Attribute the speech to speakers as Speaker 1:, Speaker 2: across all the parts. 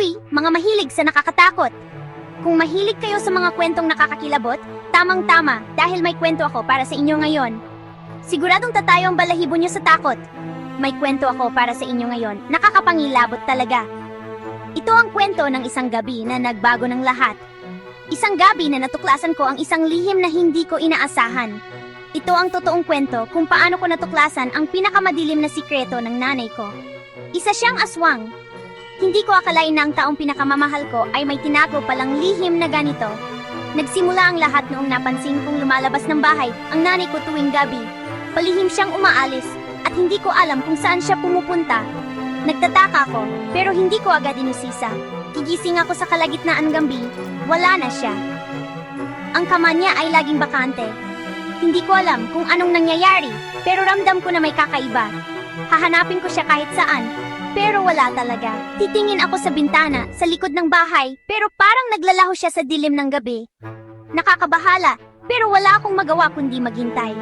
Speaker 1: Uy, mga mahilig sa nakakatakot! Kung mahilig kayo sa mga kwentong nakakakilabot, tamang-tama dahil may kwento ako para sa inyo ngayon. Siguradong tatayo ang balahibo niyo sa takot. May kwento ako para sa inyo ngayon, nakakapangilabot talaga. Ito ang kwento ng isang gabi na nagbago ng lahat. Isang gabi na natuklasan ko ang isang lihim na hindi ko inaasahan. Ito ang totoong kwento kung paano ko natuklasan ang pinakamadilim na sikreto ng nanay ko. Isa siyang aswang. Hindi ko akalain na ang taong pinakamamahal ko ay may tinago palang lihim na ganito. Nagsimula ang lahat noong napansin kong lumalabas ng bahay ang nanay ko tuwing gabi. Palihim siyang umaalis at hindi ko alam kung saan siya pumupunta. Nagtataka ako pero hindi ko agad inusisa. Gigising ako sa kalagitnaan ng gabi, wala na siya. Ang kama niya ay laging bakante. Hindi ko alam kung anong nangyayari pero ramdam ko na may kakaiba. Hahanapin ko siya kahit saan. Pero wala talaga. Titingin ako sa bintana, sa likod ng bahay, pero parang naglalaho siya sa dilim ng gabi. Nakakabahala, pero wala akong magawa kundi maghintay.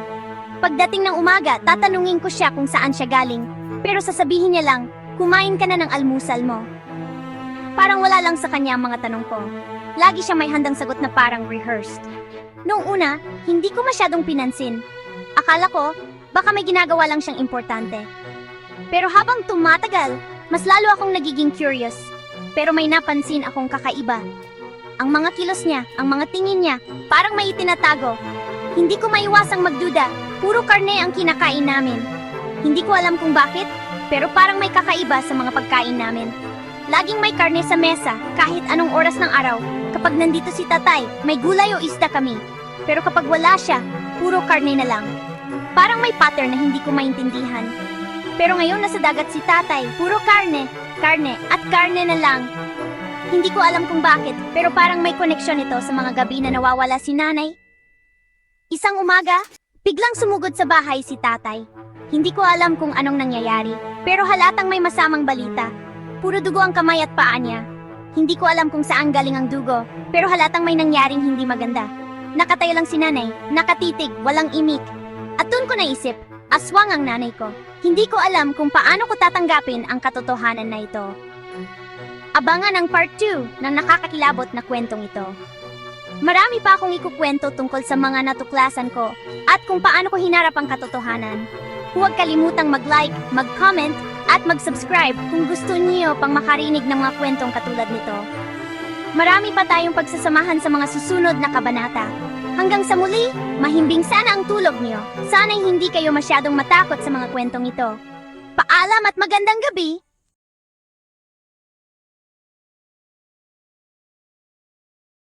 Speaker 1: Pagdating ng umaga, tatanungin ko siya kung saan siya galing, pero sasabihin niya lang, kumain ka na ng almusal mo. Parang wala lang sa kanya ang mga tanong ko. Lagi siya may handang sagot na parang rehearsed. Noong una, hindi ko masyadong pinansin. Akala ko, baka may ginagawa lang siyang importante. Pero habang tumatagal, mas lalo akong nagiging curious. Pero may napansin akong kakaiba. Ang mga kilos niya, ang mga tingin niya, parang may itinatago. Hindi ko maiwasang magduda, puro karne ang kinakain namin. Hindi ko alam kung bakit, pero parang may kakaiba sa mga pagkain namin. Laging may karne sa mesa, kahit anong oras ng araw. Kapag nandito si tatay, may gulay o isda kami. Pero kapag wala siya, puro karne na lang. Parang may pattern na hindi ko maintindihan. Pero ngayon nasa dagat si tatay, puro karne, karne, at karne na lang. Hindi ko alam kung bakit, pero parang may koneksyon ito sa mga gabi na nawawala si nanay. Isang umaga, biglang sumugod sa bahay si tatay. Hindi ko alam kung anong nangyayari, pero halatang may masamang balita. Puro dugo ang kamay at paa niya. Hindi ko alam kung saan galing ang dugo, pero halatang may nangyaring hindi maganda. Nakatayo lang si nanay, nakatitig, walang imik. At dun ko naisip, aswang ang nanay ko. Hindi ko alam kung paano ko tatanggapin ang katotohanan na ito. Abangan ang part 2 ng nakakakilabot na kwentong ito. Marami pa akong ikukwento tungkol sa mga natuklasan ko at kung paano ko hinarap ang katotohanan. Huwag kalimutang mag-like, mag-comment at mag-subscribe kung gusto niyo pang makarinig ng mga kwentong katulad nito. Marami pa tayong pagsasamahan sa mga susunod na kabanata. Hanggang sa muli, mahimbing sana ang tulog niyo. Sana'y hindi kayo masyadong matakot sa mga kwentong ito. Paalam at magandang gabi!